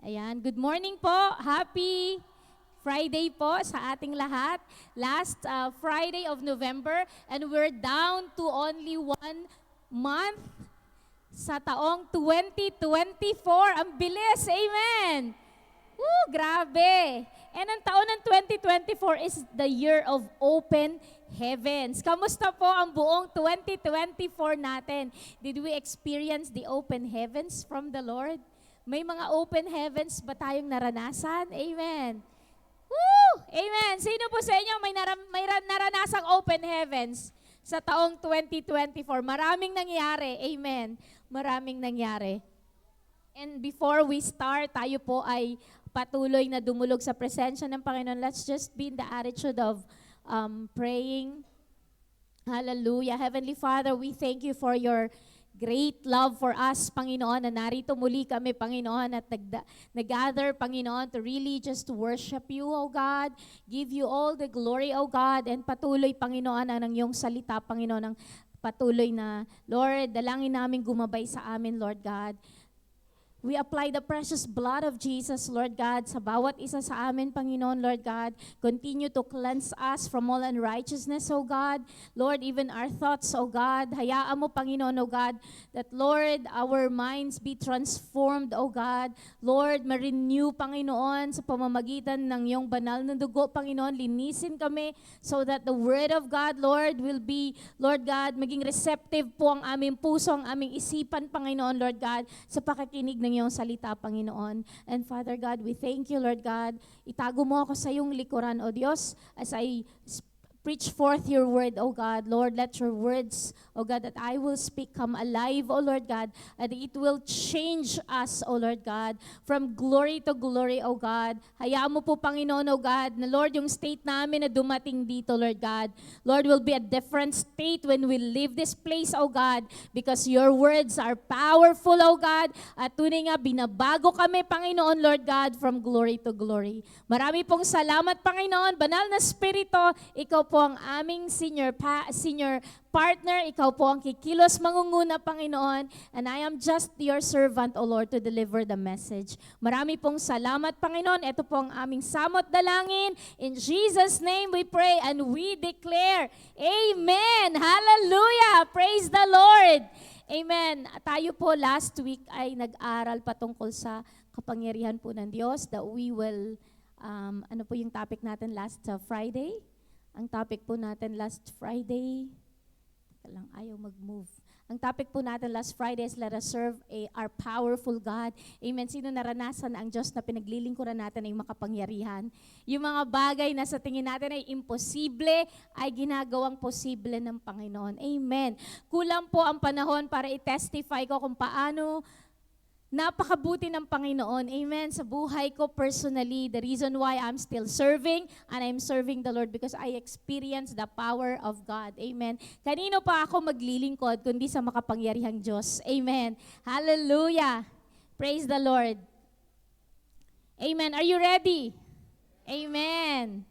Ayan, good morning po. Happy Friday po sa ating lahat. Last Friday of November and we're down to only 1 month sa taong 2024. Ang bilis, amen! Woo, grabe! And ang taon ng 2024 is the year of open heavens. Kamusta po ang buong 2024 natin? Did we experience the open heavens from the Lord? May mga open heavens ba tayong naranasan? Amen. Woo! Amen. Sino po sa inyo may naranasang open heavens sa taong 2024? Maraming nangyari. Amen. Maraming nangyari. And before we start, tayo po ay patuloy na dumulog sa presensya ng Panginoon. Let's just be in the attitude of praying. Hallelujah. Heavenly Father, we thank you for your great love for us, Panginoon, na narito muli kami, Panginoon, at nag-gather, Panginoon, to really just worship you, O God, give you all the glory, O God, and patuloy, Panginoon, ang iyong salita, Panginoon, ang patuloy na, Lord, dalangin namin gumabay sa amin, Lord God. We apply the precious blood of Jesus, Lord God, sa bawat isa sa amin, Panginoon, Lord God. Continue to cleanse us from all unrighteousness, O God. Lord, even our thoughts, O God. Hayaan mo, Panginoon, O God, that, Lord, our minds be transformed, O God. Lord, ma-renew, Panginoon, sa pamamagitan ng iyong banal na dugo, Panginoon. Linisin kami so that the Word of God, Lord, will be, Lord God, maging receptive po ang aming puso, ang aming isipan, Panginoon, Lord God, sa pakikinig ng iyong salita, Panginoon. And Father God, we thank you, Lord God. Itago mo ako sa iyong likuran, O Diyos, as I preach forth your word, O God. Lord, let your words, O God, that I will speak come alive, O Lord God, and it will change us, O Lord God, from glory to glory, O God. Hayaan mo po, Panginoon, O God, na Lord, yung state namin na dumating dito, Lord God, Lord, will be a different state when we leave this place, O God, because your words are powerful, O God, at tunay nga, binabago kami, Panginoon, Lord God, from glory to glory. Marami pong salamat, Panginoon. Banal na Espiritu, ikaw po ang aming senior partner, ikaw po ang kikilos mangunguna, Panginoon, and I am just your servant, O Lord, to deliver the message. Marami pong salamat, Panginoon. Ito po ang aming samot dalangin. In Jesus' name we pray and we declare, Amen! Hallelujah! Praise the Lord! Amen. Tayo po last week ay nag-aral patungkol sa kapangyarihan po ng Diyos that we will, ano po yung topic natin last Friday? Ang topic po natin last Friday, teka lang, ayaw mag-move. Ang topic po natin last Friday is let us serve our powerful God. Amen. Sino naranasan ang Diyos na pinaglilingkuran natin ay makapangyarihan? Yung mga bagay na sa tingin natin ay imposible, ay ginagawang posible ng Panginoon. Amen. Kulang po ang panahon para i-testify ko kung paano napakabuti ng Panginoon. Amen. Sa buhay ko personally, the reason why I'm still serving and I'm serving the Lord because I experience the power of God. Amen. Kanino pa ako maglilingkod kundi sa makapangyarihang Diyos. Amen. Hallelujah. Praise the Lord. Amen. Are you ready? Amen.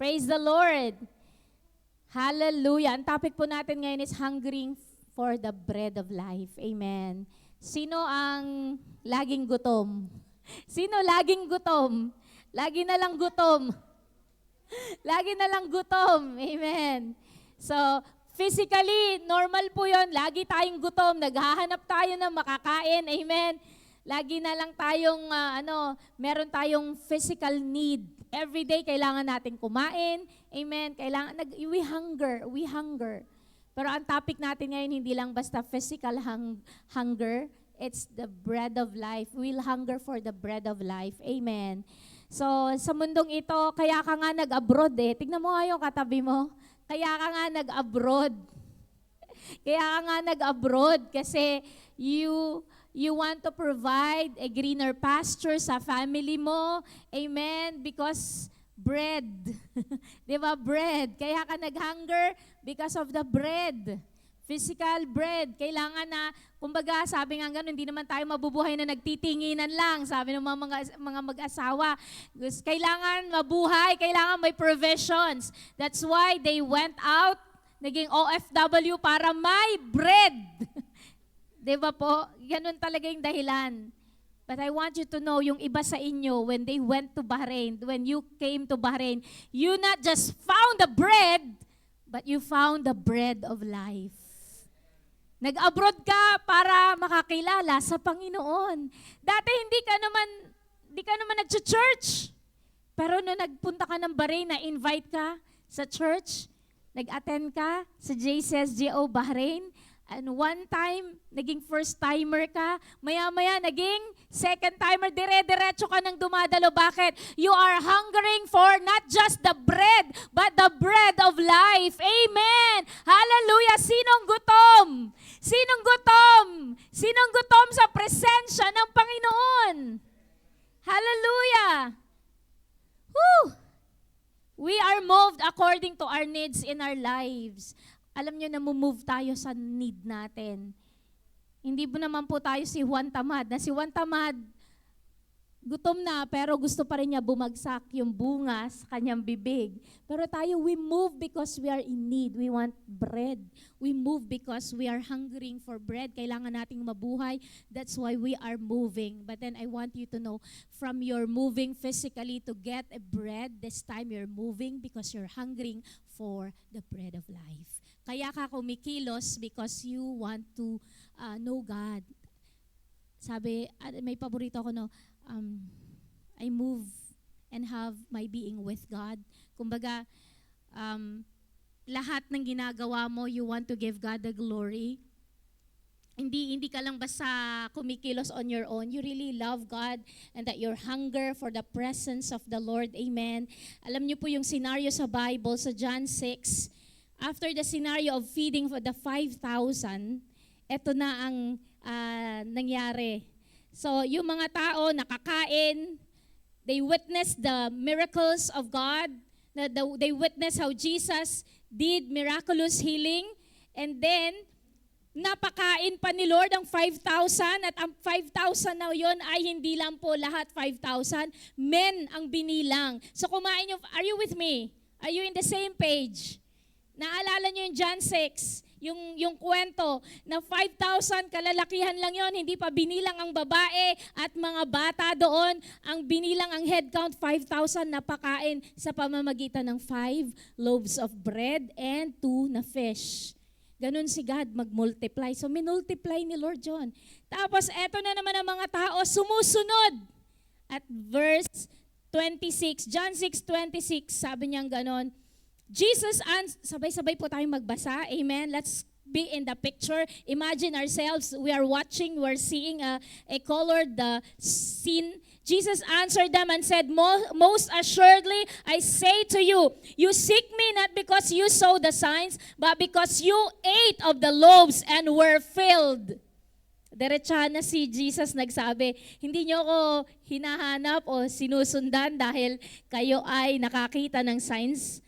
Praise the Lord. Hallelujah. Ang topic po natin ngayon is hungering for the bread of life. Amen. Sino ang laging gutom? Sino laging gutom? Lagi na lang gutom. Lagi na lang gutom. Amen. So, physically, normal po yon. Lagi tayong gutom. Naghahanap tayo ng makakain. Amen. Lagi na lang tayong, meron tayong physical need. Every day, kailangan natin kumain. Amen. We hunger. Pero ang topic natin ngayon, hindi lang basta physical hunger, it's the bread of life. We'll hunger for the bread of life. Amen. So, sa mundong ito, kaya ka nga nag-abroad eh. Tignan mo nga yung katabi mo. Kaya ka nga nag-abroad. Kaya ka nga nag-abroad kasi you want to provide a greener pasture sa family mo. Amen. Because bread. Di ba? Bread. Kaya ka nag-hunger because of the bread. Physical bread. Kailangan na, kumbaga, sabi nga gano'n, hindi naman tayo mabubuhay na nagtitinginan lang. Sabi ng mga mag-asawa. Kailangan mabuhay, kailangan may provisions. That's why they went out, naging OFW para may bread. Di ba po? Ganun talaga yung dahilan. But I want you to know, yung iba sa inyo, when they went to Bahrain, when you came to Bahrain, you not just found the bread, but you found the bread of life. Nag-abroad ka para makakilala sa Panginoon. Dati hindi ka naman nag-church. Pero nung nagpunta ka ng Bahrain, na-invite ka sa church, nag-attend ka sa JCSGO Bahrain, and one time, naging first timer ka, maya-maya naging second timer, dire-diretso ka nang dumadalo. Bakit? You are hungering for not just the bread, but the bread of life. Amen! Hallelujah! Sinong gutom? Sinong gutom? Sinong gutom sa presensya ng Panginoon? Hallelujah! Woo! We are moved according to our needs in our lives. Alam nyo, namumove tayo sa need natin. Hindi po naman po tayo si Juan Tamad, na si Juan Tamad, gutom na, pero gusto pa rin niya bumagsak yung bunga sa kanyang bibig. Pero tayo, we move because we are in need. We want bread. We move because we are hungering for bread. Kailangan nating mabuhay. That's why we are moving. But then I want you to know, from your moving physically to get a bread, this time you're moving because you're hungering for the bread of life. Kaya ka kumikilos because you want to know God. Sabi, may paborito ako, no, I move and have my being with God. Kumbaga, lahat ng ginagawa mo, you want to give God the glory. Hindi ka lang basta kumikilos on your own. You really love God and that your hunger for the presence of the Lord. Amen. Alam niyo po yung scenario sa Bible, sa John 6, after the scenario of feeding for the 5,000, eto na ang nangyari. So, yung mga tao nakakain, they witness the miracles of God, they witness how Jesus did miraculous healing, and then, napakain pa ni Lord ang 5,000, at ang 5,000 na yun ay hindi lang po lahat 5,000, men ang binilang. So kumain nyo, are you with me? Are you in the same page? Naalala nyo yung John 6, yung kwento na 5,000 kalalakihan lang yon, hindi pa binilang ang babae at mga bata doon. Ang binilang, ang head count, 5,000 napakain sa pamamagitan ng 5 loaves of bread and 2 na fish. Ganun si God mag-multiply. So, minultiply ni Lord John. Tapos, eto na naman ang mga tao sumusunod. At verse 26, John 6:26, sabi niyang ganon, sabay-sabay po tayong magbasa. Amen. Let's be in the picture. Imagine ourselves, we are watching, we're seeing a colored scene. Jesus answered them and said, most assuredly, I say to you, you seek me not because you saw the signs, but because you ate of the loaves and were filled. Diretsahan na si Jesus nagsabi, hindi niyo ako hinahanap o sinusundan dahil kayo ay nakakita ng signs,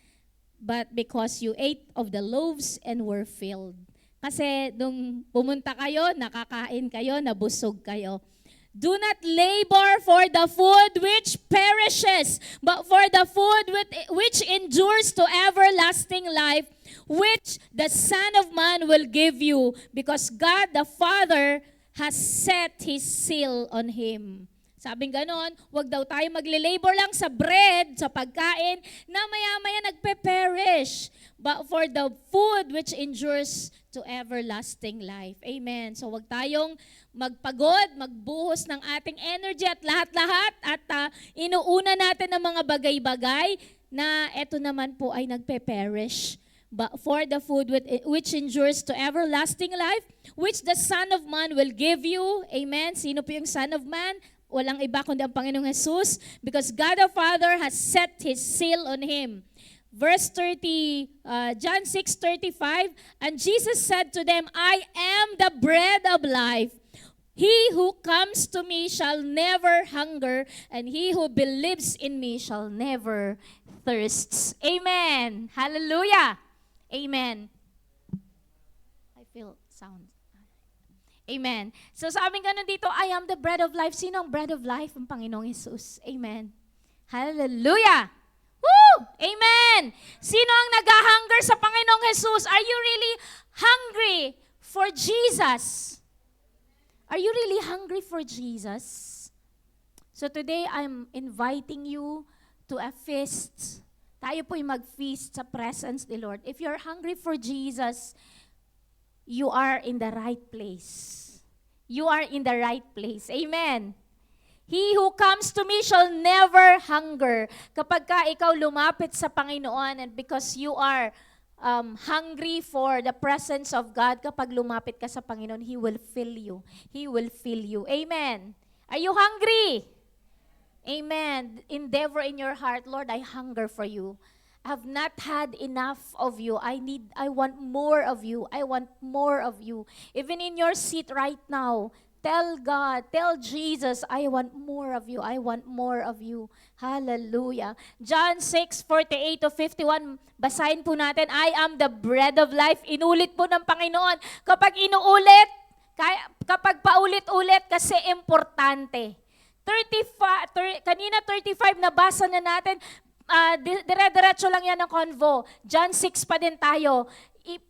but because you ate of the loaves and were filled. Kasi nung pumunta kayo, nakakain kayo, nabusog kayo. Do not labor for the food which perishes, but for the food which endures to everlasting life, which the Son of Man will give you, because God the Father has set His seal on Him. Sabing ganon, wag daw tayo magle-labor lang sa bread, sa pagkain, na maya-maya nagpe-perish, but for the food which endures to everlasting life. Amen. So wag tayong magpagod, magbuhos ng ating energy at lahat-lahat at inuuna natin ng mga bagay-bagay na eto naman po ay nagpe-perish. But for the food which endures to everlasting life, which the Son of Man will give you. Amen. Sino po yung Son of Man? Walang iba kundi ang Panginoong Jesus, because God the Father has set His seal on Him. Verse 30, John 6:35, and Jesus said to them, I am the bread of life. He who comes to me shall never hunger, and he who believes in me shall never thirst. Amen. Hallelujah. Amen. I feel sound. Amen. So sabi ganun dito, I am the bread of life. Sino ang bread of life? Ang Panginoong Jesus. Amen. Hallelujah. Woo! Amen. Sino ang nag-hunger sa Panginoong Jesus? Are you really hungry for Jesus? Are you really hungry for Jesus? So today, I'm inviting you to a feast. Tayo po'y mag-feast sa presence ni Lord. If you're hungry for Jesus, you are in the right place. You are in the right place. Amen. He who comes to me shall never hunger. Kapag ka ikaw lumapit sa Panginoon and because you are hungry for the presence of God, kapag lumapit ka sa Panginoon, He will fill you. He will fill you. Amen. Are you hungry? Amen. Endeavor in your heart, Lord, I hunger for you. I have not had enough of you. I want more of you. I want more of you. Even in your seat right now, tell God, tell Jesus, I want more of you. I want more of you. Hallelujah. John 6:48-51, basahin po natin, I am the bread of life. Inulit po ng Panginoon. Kapag inuulit, kapag paulit-ulit, kasi importante. Kanina 35 nabasa na natin, dire-diretso lang yan ng convo. John 6 pa din tayo.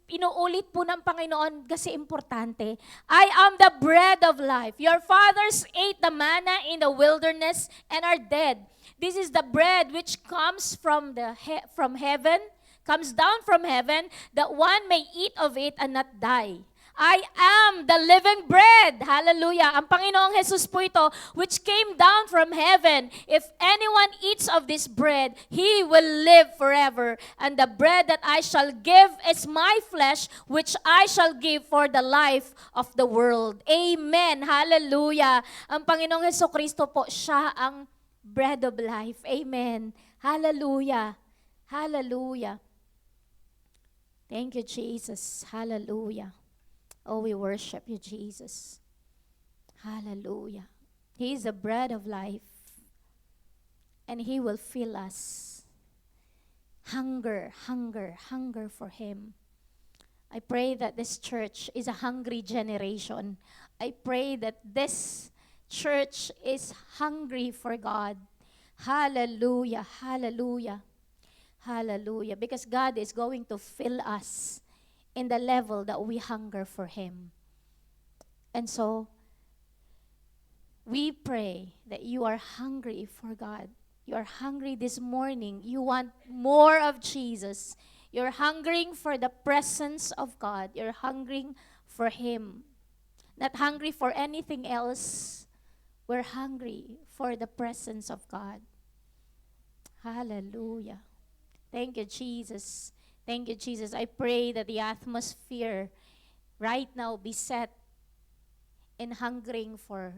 Inuulit po ng Panginoon kasi importante. I am the bread of life. Your fathers ate the manna in the wilderness and are dead. This is the bread which comes from heaven, comes down from heaven, that one may eat of it and not die. I am the living bread. Hallelujah. Ang Panginoong Jesus po ito, which came down from heaven. If anyone eats of this bread, he will live forever. And the bread that I shall give is my flesh, which I shall give for the life of the world. Amen. Hallelujah. Ang Panginoong Jesucristo po, siya ang bread of life. Amen. Hallelujah. Hallelujah. Thank you, Jesus. Hallelujah. Oh, we worship you, Jesus. Hallelujah. He is the bread of life. And He will fill us. Hunger, hunger, hunger for Him. I pray that this church is a hungry generation. I pray that this church is hungry for God. Hallelujah, hallelujah, hallelujah. Because God is going to fill us in the level that we hunger for Him. And so, we pray that you are hungry for God. You are hungry this morning. You want more of Jesus. You're hungering for the presence of God. You're hungering for Him. Not hungry for anything else. We're hungry for the presence of God. Hallelujah. Thank you, Jesus. Thank you, Jesus. I pray that the atmosphere right now be set in hungering for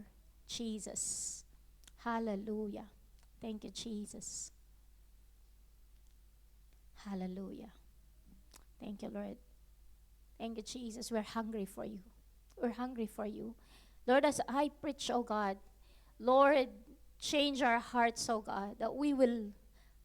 Jesus. Hallelujah. Thank you, Jesus. Hallelujah. Thank you, Lord. Thank you, Jesus. We're hungry for you. We're hungry for you. Lord, as I preach, oh God, Lord, change our hearts, oh God, that we will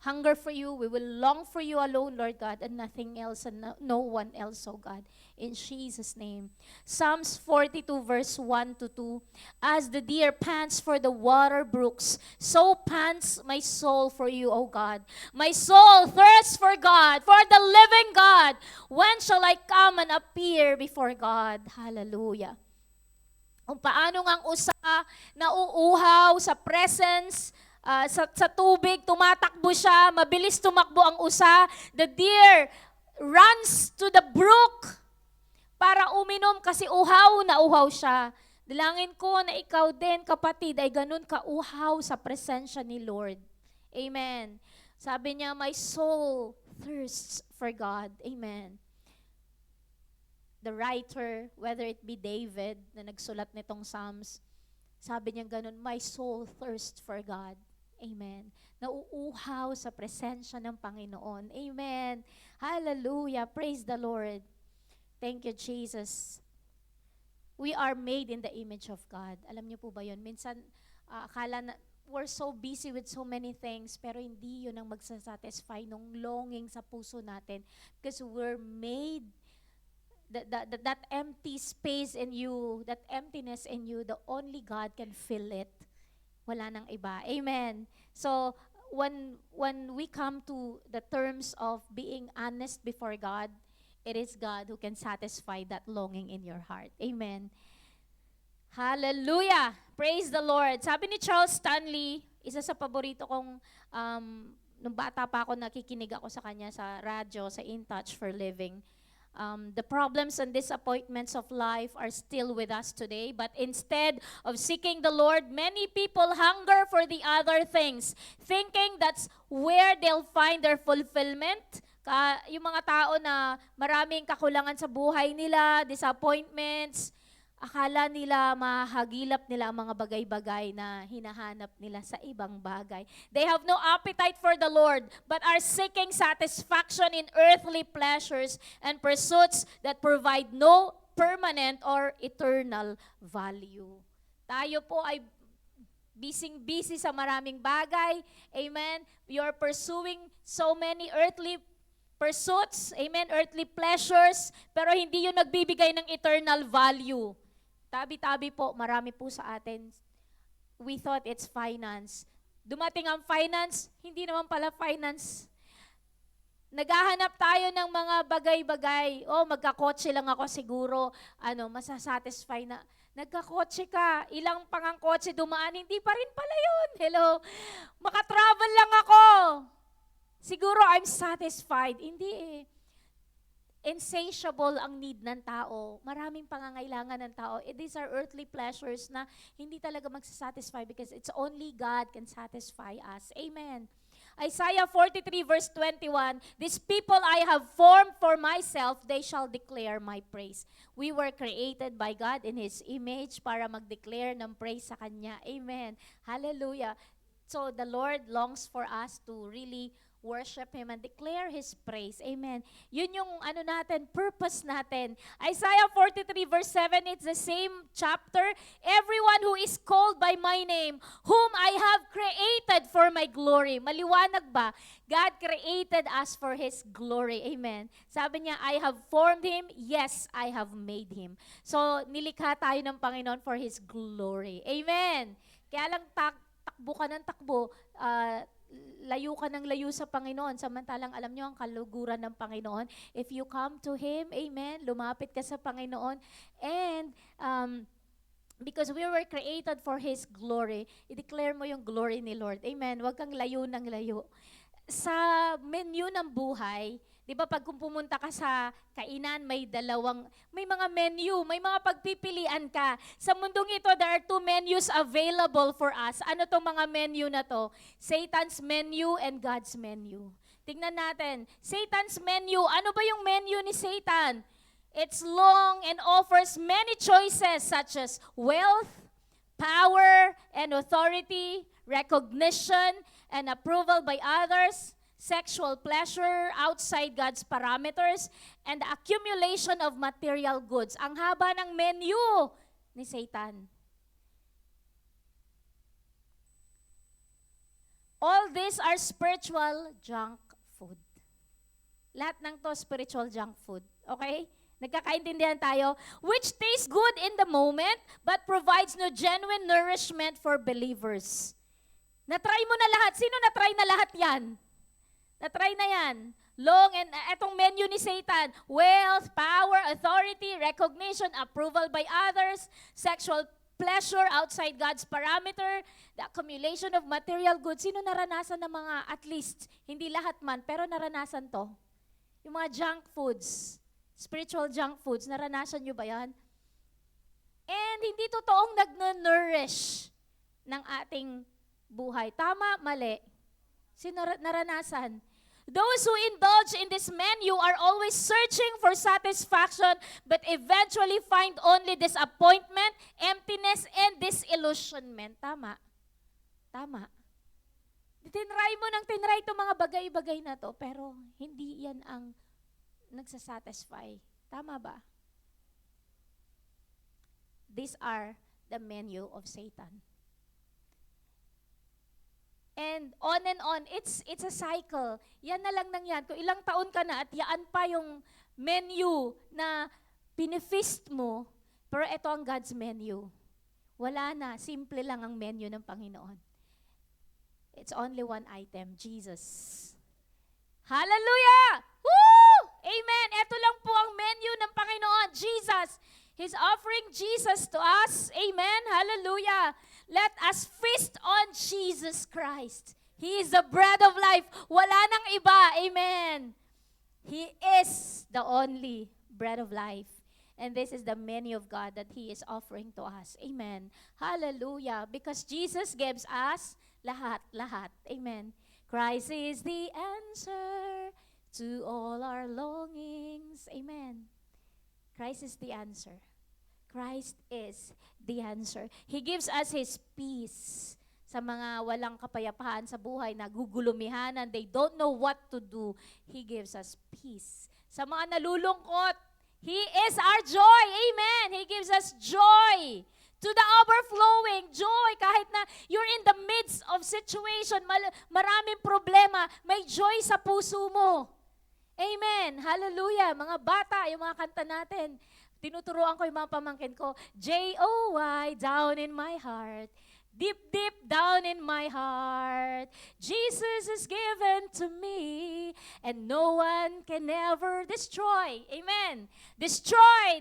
hunger for you. We will long for you alone, Lord God, and nothing else and no one else, oh God. In Jesus' name. Psalms 42 verse 1-2. As the deer pants for the water brooks, so pants my soul for you, O God. My soul thirsts for God, for the living God. When shall I come and appear before God? Hallelujah. Kung paano ngang usa nauuhaw sa presence, sa tubig, tumatakbo siya, mabilis tumakbo ang usa. The deer runs to the brook para uminom kasi uhaw na uhaw siya. Dalangin ko na ikaw din, kapatid, ay ganun ka-uhaw sa presensya ni Lord. Amen. Sabi niya, my soul thirsts for God. Amen. The writer, whether it be David, na nagsulat nitong Psalms, sabi niya ganun, my soul thirsts for God. Amen. Nauuhaw sa presensya ng Panginoon. Amen. Hallelujah. Praise the Lord. Thank you, Jesus. We are made in the image of God. Alam niyo po ba yun? Minsan, akala na we're so busy with so many things, pero hindi yun ang magsasatisfy nung longing sa puso natin. Because we're made, that empty space in you, that emptiness in you, the only God can fill it. Wala nang iba. Amen. So, when we come to the terms of being honest before God, it is God who can satisfy that longing in your heart. Amen. Hallelujah! Praise the Lord. Sabi ni Charles Stanley, isa sa paborito kong, nung bata pa ako, nakikinig ako sa kanya sa radyo, sa In Touch for Living. The problems and disappointments of life are still with us today, but instead of seeking the Lord, many people hunger for the other things, thinking that's where they'll find their fulfillment. Yung mga tao na maraming kakulangan sa buhay nila, disappointments, akala nila mahagilap nila ang mga bagay-bagay na hinahanap nila sa ibang bagay. They have no appetite for the Lord, but are seeking satisfaction in earthly pleasures and pursuits that provide no permanent or eternal value. Tayo po ay busy sa maraming bagay. Amen? You're pursuing so many earthly pursuits, amen, earthly pleasures, pero hindi yun nagbibigay ng eternal value. Tabi-tabi po, marami po sa atin, we thought it's finance. Dumating ang finance, hindi naman pala finance. Naghahanap tayo ng mga bagay-bagay. Magkakotse lang ako siguro, masasatisfy na. Nagkakotse ka, ilang pangangkotse dumaan, hindi pa rin pala yun. Hello, makatravel lang ako. Siguro I'm satisfied. Hindi eh. Insatiable ang need ng tao. Maraming pangangailangan ng tao. These are earthly pleasures na hindi talaga magsasatisfy because it's only God can satisfy us. Amen. Isaiah 43 verse 21, "These people I have formed for myself, they shall declare my praise." We were created by God in His image para mag-declare ng praise sa Kanya. Amen. Hallelujah. So the Lord longs for us to really worship Him and declare His praise. Amen. Yun yung purpose natin. Isaiah 43 verse 7, it's the same chapter. "Everyone who is called by my name, whom I have created for my glory." Maliwanag ba? God created us for His glory. Amen. Sabi niya, I have formed him. Yes, I have made him. So, nilikha tayo ng Panginoon for His glory. Amen. Kaya lang takbo ka ng takbo, layo ka ng layo sa Panginoon, samantalang alam nyo ang kaluguran ng Panginoon. If you come to Him, amen, lumapit ka sa Panginoon, and because we were created for His glory, i-declare mo yung glory ni Lord. Amen. Huwag kang layo ng layo. Sa menu ng buhay, di ba pag kung pumunta ka sa kainan, may mga menu, may mga pagpipilian ka. Sa mundong ito, there are two menus available for us. Ano tong mga menu na to? Satan's menu and God's menu. Tingnan natin. Satan's menu, ano ba yung menu ni Satan? It's long and offers many choices such as wealth, power, and authority, recognition, and approval by others, sexual pleasure outside God's parameters, and the accumulation of material goods. Ang haba ng menu ni Satan. All these are spiritual junk food. Lahat ng to spiritual junk food. Okay? Nagkakaintindihan tayo? Which tastes good in the moment, but provides no genuine nourishment for believers. Natry mo na lahat. Sino natry na lahat yan? Natry na yan. Long and etong menu ni Satan, wealth, power, authority, recognition, approval by others, sexual pleasure outside God's parameter, the accumulation of material goods. Sino naranasan ng mga, at least, hindi lahat man, pero naranasan to? Yung mga junk foods, spiritual junk foods, naranasan nyo ba yan? And hindi totoong nag-nourish ng ating buhay. Tama, mali. Sino naranasan? Those who indulge in this menu are always searching for satisfaction but eventually find only disappointment, emptiness, and disillusionment. Tama? Tama. Tinry mo ng tinry itong mga bagay-bagay na to, pero hindi yan ang nagsasatisfy. Tama ba? These are the menu of Satan. And on, it's a cycle. Yan na lang nang yan. Kung ilang taon ka na at yaan pa yung menu na pinifeast mo, pero ito ang God's menu. Wala na, simple lang ang menu ng Panginoon. It's only one item, Jesus. Hallelujah! Woo! Amen! Ito lang po ang menu ng Panginoon, Jesus. He's offering Jesus to us. Amen. Hallelujah. Let us feast on Jesus Christ. He is the bread of life. Wala nang iba. Amen. He is the only bread of life. And this is the menu of God that He is offering to us. Amen. Hallelujah. Because Jesus gives us lahat. Amen. Christ is the answer to all our longings. Amen. Christ is the answer. Christ is the answer. He gives us His peace sa mga walang kapayapaan sa buhay, nagugulumihanan, they don't know what to do. He gives us peace. Sa mga nalulungkot, He is our joy. Amen. He gives us joy. To the overflowing joy, kahit na you're in the midst of situation, maraming problema, may joy sa puso mo. Amen. Hallelujah. Mga bata, yung mga kanta natin, tinuturuan ko yung mga pamangkin ko, J-O-Y, down in my heart. Deep, deep down in my heart, Jesus is given to me, and no one can ever destroy. Amen. Destroy.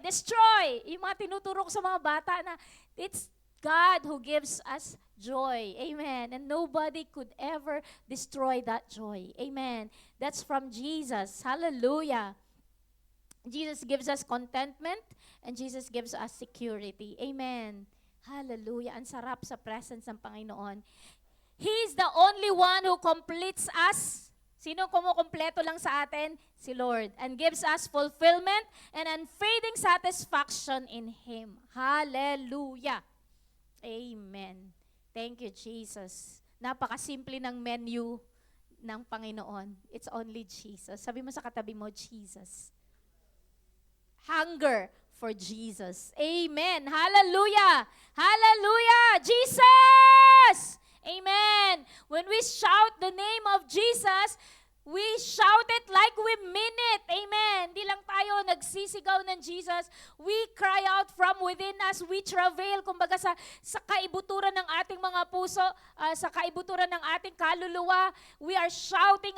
Yung mga tinuturo ko sa mga bata na it's God who gives us joy. Amen. And nobody could ever destroy that joy. Amen. That's from Jesus. Hallelujah. Jesus gives us contentment, and Jesus gives us security. Amen. Hallelujah. Ang sarap sa presence ng Panginoon. He's the only one who completes us. Sino kumukumpleto lang sa atin? Si Lord. And gives us fulfillment and unfading satisfaction in Him. Hallelujah. Amen. Thank you, Jesus. Napakasimple ng menu ng Panginoon. It's only Jesus. Sabi mo sa katabi mo, Jesus. Hunger for Jesus. Amen. Hallelujah. Hallelujah. Jesus. Amen. When we shout the name of Jesus, we shout it like we mean it. Amen. Hindi lang tayo nagsisigaw ng Jesus. We cry out from within us. We travail, kumbaga sa kaibuturan ng ating mga puso, sa kaibuturan ng ating kaluluwa. We are shouting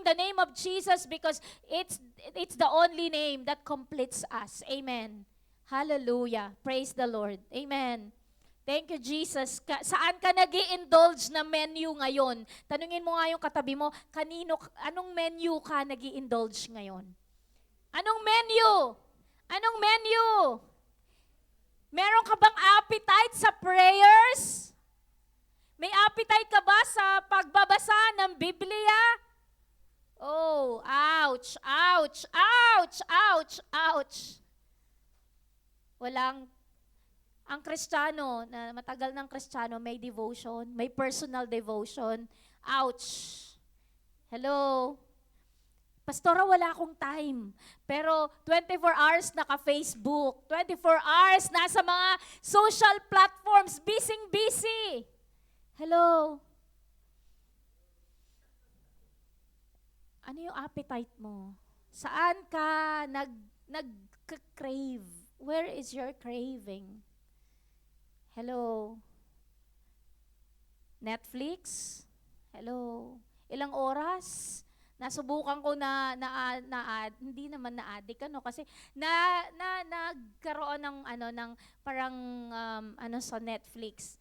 the name of Jesus because it's the only name that completes us. Amen. Hallelujah. Praise the Lord. Amen. Thank you, Jesus. Saan ka nag-i-indulge na menu ngayon? Tanungin mo nga yung katabi mo, anong menu ka nag-i-indulge ngayon? Anong menu? Anong menu? Meron ka bang appetite sa prayers? May appetite ka ba sa pagbabasa ng Biblia? Oh, ouch, ouch, ouch, ouch, ouch. Ang Kristiyano, na matagal ng Kristiyano, may devotion, may personal devotion. Ouch! Hello? Pastora, wala akong time. Pero 24 hours naka-Facebook, 24 hours nasa mga social platforms, busy. Hello? Ano yung appetite mo? Saan ka nag-crave? Where is your craving? Hello? Netflix? Hello? Ilang oras? Nasubukan ko hindi naman na-addict kasi nagkaroon ng parang sa Netflix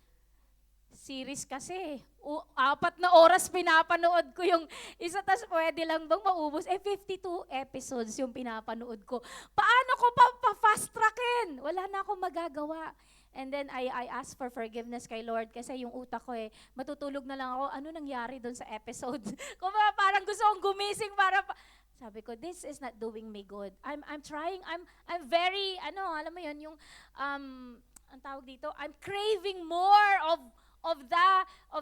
series kasi 4 na oras pinapanood ko yung isa, tas pwede lang bang maubos 52 episodes yung pinapanood ko. Paano ko pa fast trackin? Wala na akong magagawa. And then I ask for forgiveness kay Lord kasi yung utak ko matutulog na lang ako, ano nangyari doon sa episode? Kung parang gusto kong gumising sabi ko, this is not doing me good. I'm trying, I'm very, alam mo yun, yung, ang tawag dito, I'm craving more of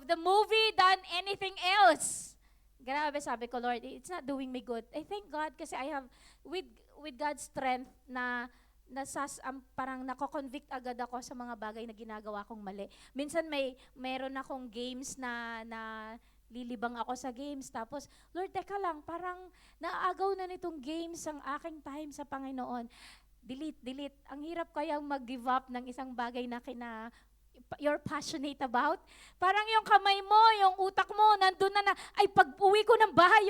the movie than anything else. Grabe, sabi ko, Lord, it's not doing me good. I thank God kasi I have, with God's strength parang nako-convict agad ako sa mga bagay na ginagawa kong mali. Minsan meron akong games na lilibang ako sa games. Tapos, Lord, teka lang, parang naaagaw na nitong games ang aking time sa Panginoon. Delete. Ang hirap kayang mag-give up ng isang bagay na you're passionate about. Parang yung kamay mo, yung utak mo, nandun na, ay pag-uwi ko ng bahay,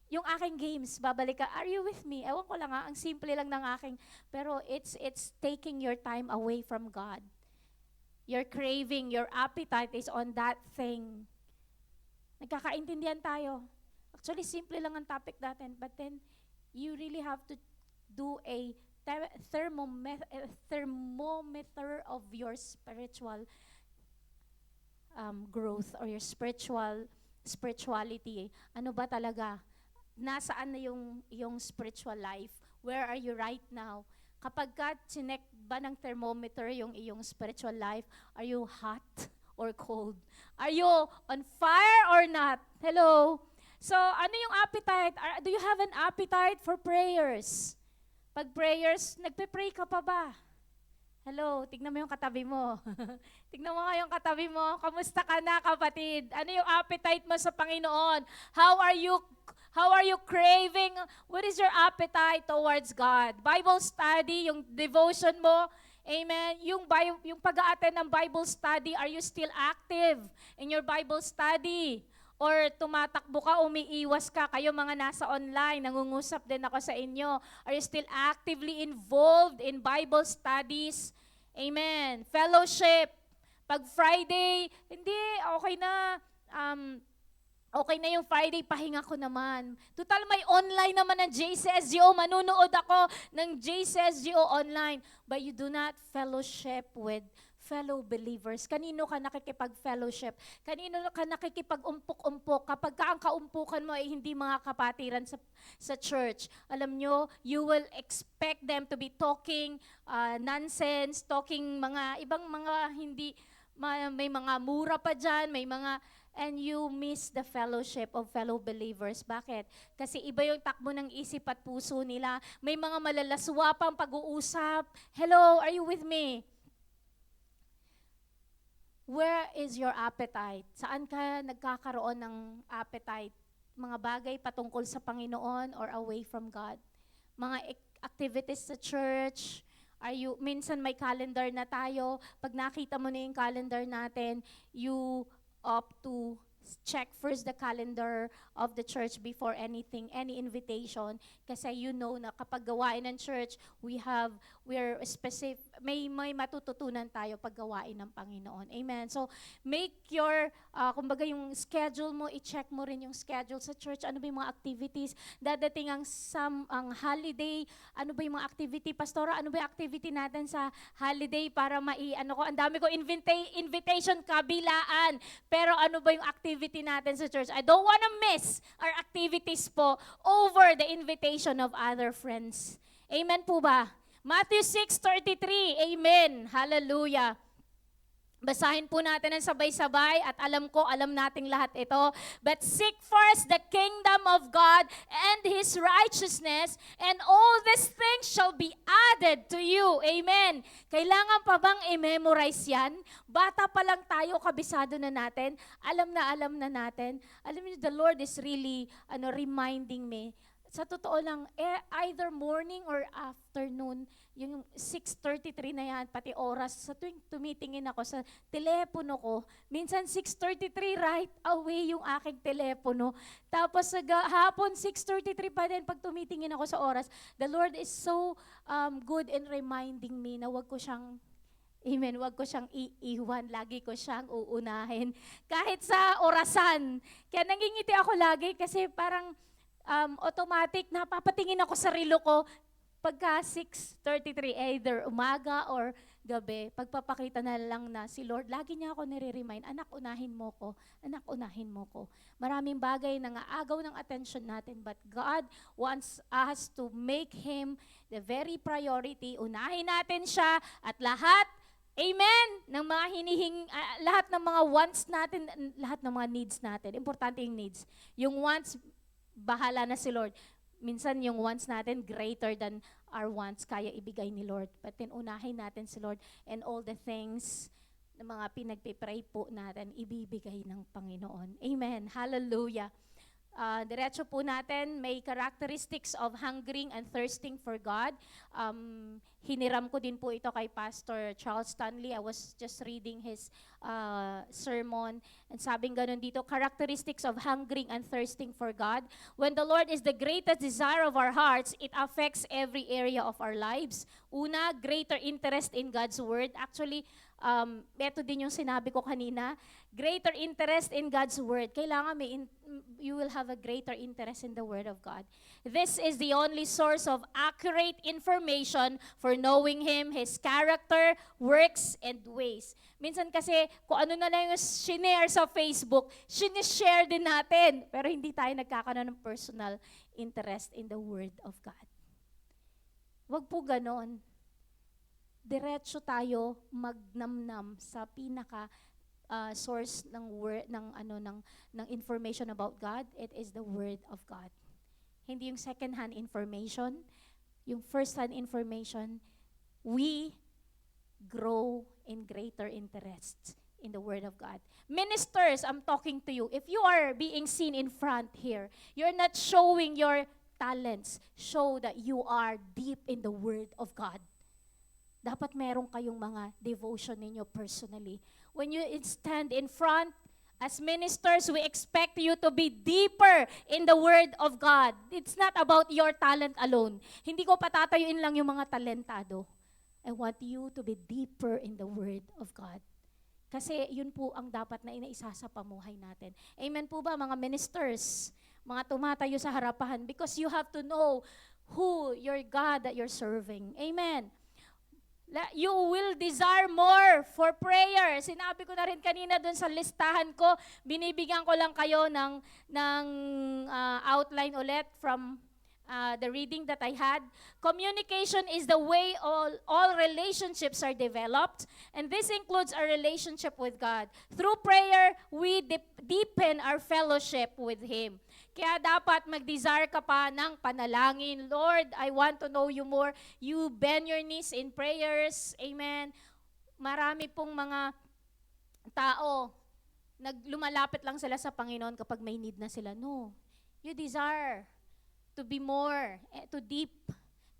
yung aking games, babalik ka, are you with me? Ewan ko lang ang simple lang ng aking, pero it's taking your time away from God. Your craving, your appetite is on that thing. Nagkakaintindihan tayo. Actually, simple lang ang topic natin, but then you really have to do a thermometer of your spiritual growth or your spirituality. Ano ba talaga? Nasaan na yung spiritual life? Where are you right now? Kapag ka chinek ba ng thermometer yung iyong spiritual life, are you hot or cold? Are you on fire or not? Hello? So, ano yung appetite? Do you have an appetite for prayers? Pag prayers, nagpe-pray ka pa ba? Hello, tignan mo yung katabi mo. Tignan mo nga yung katabi mo. Kamusta ka na, kapatid? Ano yung appetite mo sa Panginoon? How are you craving? What is your appetite towards God? Bible study, yung devotion mo, amen. Yung pag-a-attend ng Bible study, are you still active in your Bible study? Or tumatakbo ka, umiiwas ka, kayo mga nasa online, nangungusap din ako sa inyo. Are you still actively involved in Bible studies? Amen. Fellowship. Pag Friday, hindi, okay na yung Friday, pahinga ko naman. Total, may online naman ng JCSGO. Manunood ako ng JCSGO online. But you do not fellowship with fellow believers. Kanino ka nakikipag-fellowship? Kanino ka nakikipag-umpok-umpok? Kapag ang kaumpukan mo ay hindi mga kapatiran sa church, alam nyo, you will expect them to be talking nonsense, talking mga ibang mga hindi, may mga mura pa dyan, may mga, and you miss the fellowship of fellow believers. Bakit? Kasi iba yung takbo ng isip at puso nila. May mga malalaswa pang pag-uusap. Hello, are you with me? Where is your appetite? Saan ka nagkakaroon ng appetite? Mga bagay patungkol sa Panginoon or away from God? Mga activities sa church? Minsan may calendar na tayo. Pag nakita mo na yung calendar natin, you opt to check first the calendar of the church before anything, any invitation. Kasi you know na kapag gawain ng church, we're specific, may matututunan tayo pag gawain ng Panginoon. Amen. So, make your, kumbaga yung schedule mo, i-check mo rin yung schedule sa church. Ano ba yung mga activities? Dadating ang holiday. Ano ba yung mga activity? Pastora, ano ba yung activity natin sa holiday para ang dami ko invitation kabilaan. Pero ano ba yung activity natin sa church? I don't wanna miss our activities po over the invitation of other friends. Amen po ba? Matthew 6:33. Amen. Hallelujah. Basahin po natin ng sabay-sabay at alam nating lahat ito. But seek first the kingdom of God and His righteousness, and all these things shall be added to you. Amen. Kailangan pa bang i-memorize yan? Bata pa lang tayo, kabisado na natin. Alam na natin. Alam niyo, the Lord is really reminding me. Sa totoo lang, either morning or afternoon, yung 6:33 na yan, pati oras, sa tuwing tumitingin ako sa telepono ko, minsan 6:33 right away yung aking telepono. Tapos sa hapon, 6:33 pa din pag tumitingin ako sa oras. The Lord is so good in reminding me na wag ko siyang iiwan. Lagi ko siyang uunahin. Kahit sa orasan. Kaya nangingiti ako lagi kasi parang automatic, napapatingin ako sa relo ko pagka 6:33, either umaga or gabi, pagpapakita na lang na si Lord, lagi niya ako nire-remind, anak, unahin mo ko, anak, unahin mo ko. Maraming bagay na aagaw ng attention natin, but God wants us to make Him the very priority. Unahin natin siya at lahat, amen, ng mga lahat ng mga wants natin, lahat ng mga needs natin. Importante yung needs. Yung wants, bahala na si Lord. Minsan yung wants natin greater than our wants, kaya ibigay ni Lord. But then unahin natin si Lord, and all the things na mga pinagpipray po natin, ibibigay ng Panginoon. Amen. Hallelujah. Diretso po natin, may characteristics of hungering and thirsting for God. Hiniram ko din po ito kay Pastor Charles Stanley. I was just reading his sermon. And sabing ganun dito, characteristics of hungering and thirsting for God. When the Lord is the greatest desire of our hearts, it affects every area of our lives. Una, greater interest in God's Word. Actually, ito din yung sinabi ko kanina, greater interest in God's Word. Kailangan you will have a greater interest in the Word of God. This is the only source of accurate information for knowing Him, His character, works, and ways. Minsan kasi, kung ano na lang yung sinare sa Facebook, sinishare din natin. Pero hindi tayo nagkakaroon ng personal interest in the Word of God. Wag po ganon. Diretso tayo magnamnam sa pinaka source ng word ng information about God. It is the Word of God. Hindi yung second-hand information, yung first-hand information. We grow in greater interest in the Word of God. Ministers, I'm talking to you. If you are being seen in front here, you're not showing your talents. Show that you are deep in the Word of God. Dapat meron kayong mga devotion ninyo personally. When you stand in front, as ministers, we expect you to be deeper in the Word of God. It's not about your talent alone. Hindi ko patatayuin lang yung mga talentado. I want you to be deeper in the Word of God. Kasi yun po ang dapat na inaisa sa pamuhay natin. Amen po ba mga ministers? Mga tumatayo sa harapan. Because you have to know who your God that you're serving. Amen. You will desire more for prayer. Sinabi ko na rin kanina dun sa listahan ko, binibigyan ko lang kayo ng outline ulit from the reading that I had. Communication is the way all relationships are developed, and this includes our relationship with God. Through prayer, we deepen our fellowship with Him. Kaya dapat mag-desire ka pa ng panalangin. Lord, I want to know you more. You bend your knees in prayers. Amen. Marami pong mga tao, lumalapit lang sila sa Panginoon kapag may need na sila. No. You desire to be more, to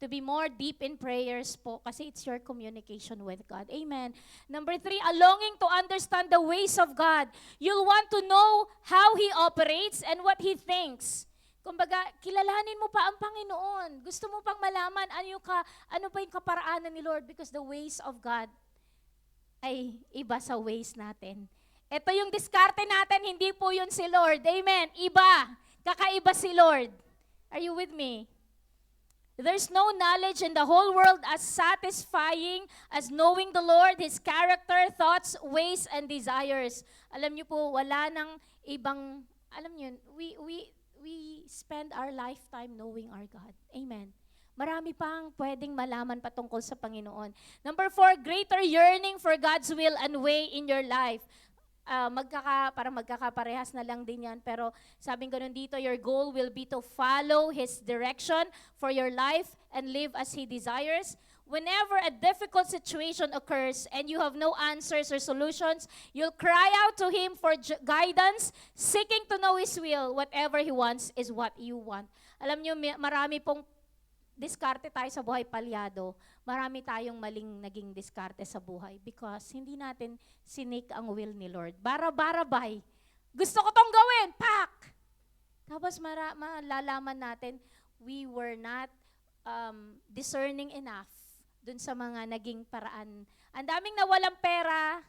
be more deep in prayers po kasi it's your communication with God. Amen. Number 3, a longing to understand the ways of God. You'll want to know how He operates and what He thinks. Kumbaga, kilalanin mo pa ang Panginoon. Gusto mo pang malaman ano pa yung kaparaanan ni Lord because the ways of God ay iba sa ways natin. Ito yung diskarte natin, hindi po yun si Lord. Amen. Iba. Kakaiba si Lord. Are you with me? There's no knowledge in the whole world as satisfying as knowing the Lord, His character, thoughts, ways, and desires. Alam niyo po, wala nang ibang, alam niyo, we spend our lifetime knowing our God. Amen. Marami pang pwedeng malaman patungkol sa Panginoon. Number 4, greater yearning for God's will and way in your life. Parang magkakaparehas na lang din yan. Pero sabing ganun dito, your goal will be to follow His direction for your life and live as He desires. Whenever a difficult situation occurs and you have no answers or solutions, you'll cry out to Him for guidance, seeking to know His will. Whatever He wants is what you want. Alam nyo, marami pong diskarte tayo sa buhay palyado. Marami tayong maling naging diskarte sa buhay because hindi natin sinik ang will ni Lord. Bara-barabay. Gusto ko tong gawin. Pak! Tapos malalaman natin, we were not discerning enough dun sa mga naging paraan. Ang daming nawalang pera.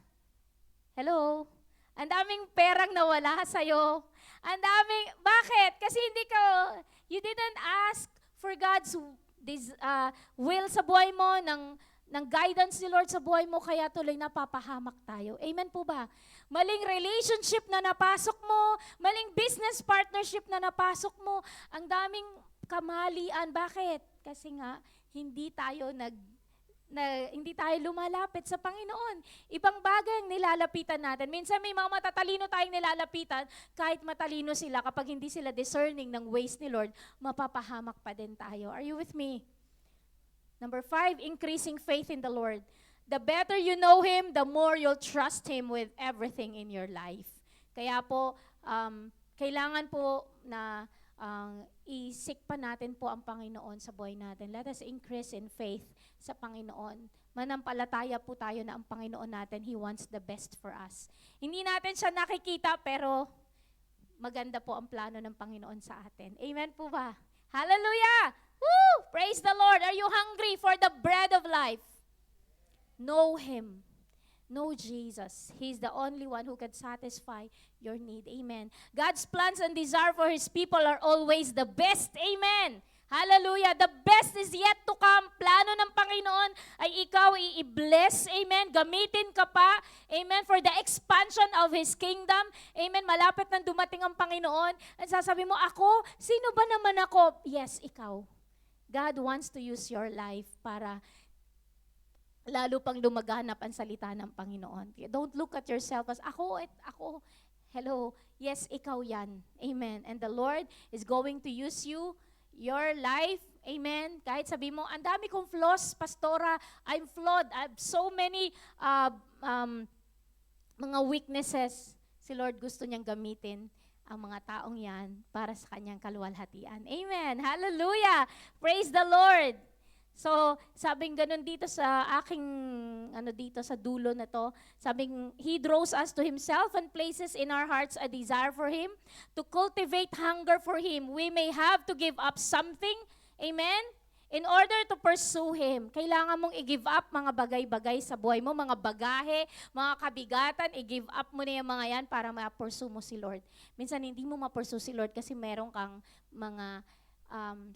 Hello? Ang daming perang nawala sa'yo. Ang daming, bakit? Kasi you didn't ask for God's will sa buhay mo, ng guidance ni Lord sa buhay mo, kaya tuloy napapahamak tayo. Amen po ba? Maling relationship na napasok mo, maling business partnership na napasok mo, ang daming kamalian. Bakit? Kasi nga, hindi tayo lumalapit sa Panginoon. Ibang bagay ang nilalapitan natin. Minsan may mga matatalino tayong nilalapitan, kahit matalino sila, kapag hindi sila discerning ng ways ni Lord, mapapahamak pa din tayo. Are you with me? Number 5, increasing faith in the Lord. The better you know Him, the more you'll trust Him with everything in your life. Kaya po, kailangan po na isik pa natin po ang Panginoon sa buhay natin. Let us increase in faith sa Panginoon. Manampalataya po tayo na ang Panginoon natin, He wants the best for us. Hindi natin siya nakikita, pero maganda po ang plano ng Panginoon sa atin. Amen po ba? Hallelujah! Woo! Praise the Lord! Are you hungry for the bread of life? Know Him. Know Jesus. He's the only one who can satisfy your need. Amen. God's plans and desire for His people are always the best. Amen. Hallelujah. The best is yet to come. Plano ng Panginoon ay ikaw i-bless. Amen. Gamitin ka pa. Amen. For the expansion of His kingdom. Amen. Malapit nang dumating ang Panginoon. At sasabi mo, ako? Sino ba naman ako? Yes, ikaw. God wants to use your life para lalo pang lumaganap ang salita ng Panginoon. Don't look at yourself as, ako. Hello. Yes, ikaw yan. Amen. And the Lord is going to use you, your life. Amen. Kahit sabi mo, ang dami kong flaws, pastora, I'm flawed. I have so many mga weaknesses. Si Lord gusto niyang gamitin ang mga taong yan para sa kanyang kaluwalhatian. Amen. Hallelujah. Praise the Lord. So, sabing ganun dito sa aking, dito sa dulo na to, sabing He draws us to Himself and places in our hearts a desire for Him, to cultivate hunger for Him. We may have to give up something, amen, in order to pursue Him. Kailangan mong i-give up mga bagay-bagay sa buhay mo, mga bagahe, mga kabigatan, i-give up mo na yung mga yan para ma-pursue mo si Lord. Minsan hindi mo ma-pursue si Lord kasi meron kang mga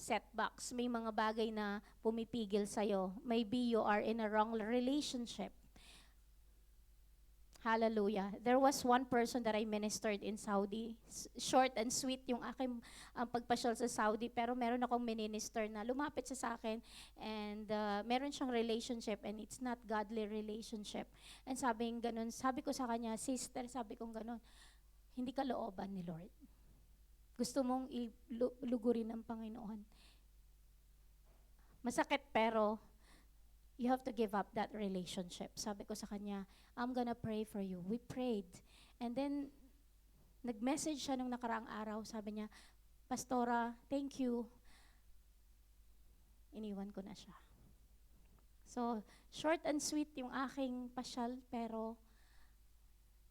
setbacks. May mga bagay na pumipigil sa'yo. Maybe you are in a wrong relationship. Hallelujah. There was one person that I ministered in Saudi. Short and sweet yung aking pagpasyal sa Saudi, pero meron akong minister na lumapit siya sa akin and meron siyang relationship and it's not godly relationship. And sabi ko sa kanya, sister, sabi kong ganun, hindi ka looban ni Lord. Gusto mong ilugurin ng Panginoon. Masakit pero you have to give up that relationship. Sabi ko sa kanya, I'm gonna pray for you. We prayed. And then, nag-message siya nung nakaraang araw. Sabi niya, Pastora, thank you. Iniwan ko na siya. So, short and sweet yung aking pasyal, pero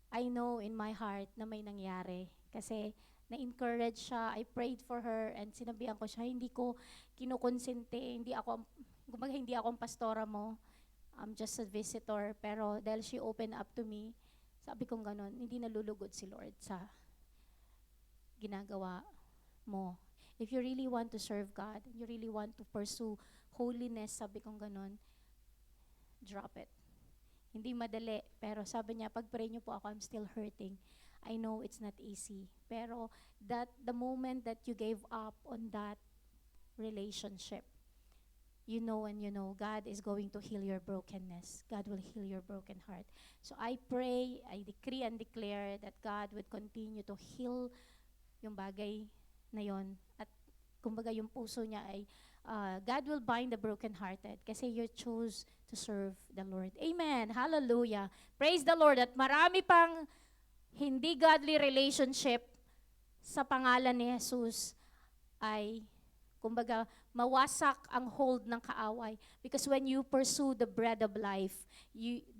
I know in my heart na may nangyari. Kasi, na-encourage siya, I prayed for her, and sinabihan ko siya, hindi ko kinukonsente, hindi ako ang pastora mo, I'm just a visitor, pero dahil she opened up to me, sabi kong ganun, hindi nalulugod si Lord sa ginagawa mo. If you really want to serve God, you really want to pursue holiness, sabi kong ganun, drop it. Hindi madali, pero sabi niya, pag-pray niyo po ako, I'm still hurting. I know it's not easy, pero that the moment that you gave up on that relationship, you know God is going to heal your brokenness. God will heal your broken heart. So I pray, I decree and declare that God would continue to heal yung bagay na yon, at kumbaga yung puso niya ay God will bind the brokenhearted kasi you choose to serve the Lord. Amen. Hallelujah. Praise the Lord. At marami pang hindi godly relationship sa pangalan ni Jesus ay, kumbaga, mawasak ang hold ng kaaway. Because when you pursue the bread of life,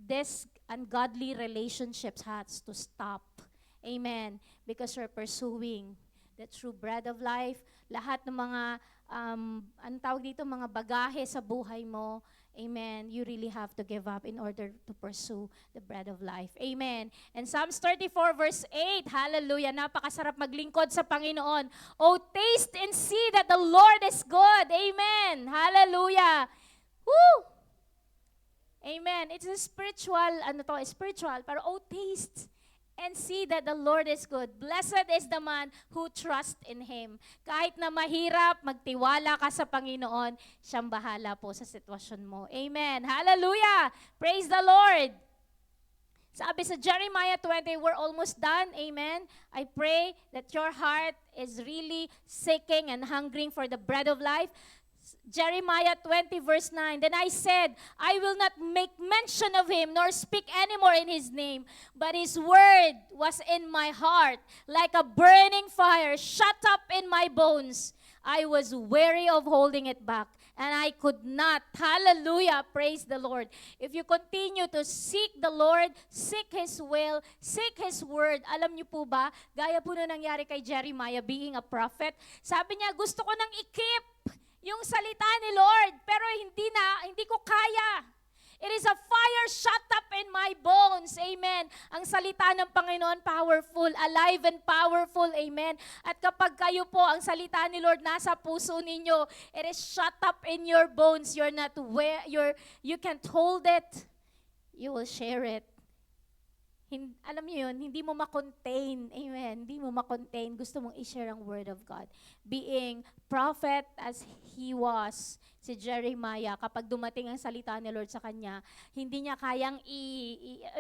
this ungodly relationships has to stop. Amen. Because you're pursuing the true bread of life. Lahat ng mga, ang tawag dito, mga bagahe sa buhay mo, amen, you really have to give up in order to pursue the bread of life. Amen. And Psalms 34 verse 8, hallelujah, napakasarap maglingkod sa Panginoon. Oh, taste and see that the Lord is good. Amen. Hallelujah. Woo! Amen. It's a spiritual, spiritual, pero oh, taste and see that the Lord is good. Blessed is the man who trusts in Him. Kahit na mahirap, magtiwala ka sa Panginoon, siyang bahala po sa sitwasyon mo. Amen. Hallelujah. Praise the Lord. Sabi sa Jeremiah 20, we're almost done. Amen. I pray that your heart is really seeking and hungering for the bread of life. Jeremiah 20 verse 9. Then I said, I will not make mention of him, nor speak anymore in his name. But his word was in my heart, like a burning fire, shut up in my bones. I was weary of holding it back, and I could not. Hallelujah. Praise the Lord. If you continue to seek the Lord, seek His will, seek His word, alam niyo po ba, gaya po na nangyari kay Jeremiah being a prophet, sabi niya, gusto ko nang i-keep yung salita ni Lord, pero hindi ko kaya. It is a fire shut up in my bones. Amen. Ang salita ng Panginoon, powerful, alive and powerful. Amen. At kapag kayo po, ang salita ni Lord nasa puso ninyo, it is shut up in your bones. You can't hold it. You will share it. Alam niyo yun, hindi mo ma-contain. Amen. Hindi mo ma-contain. Gusto mong i-share ang word of God. Being prophet as he was, si Jeremiah, kapag dumating ang salita ni Lord sa kanya, hindi niya kayang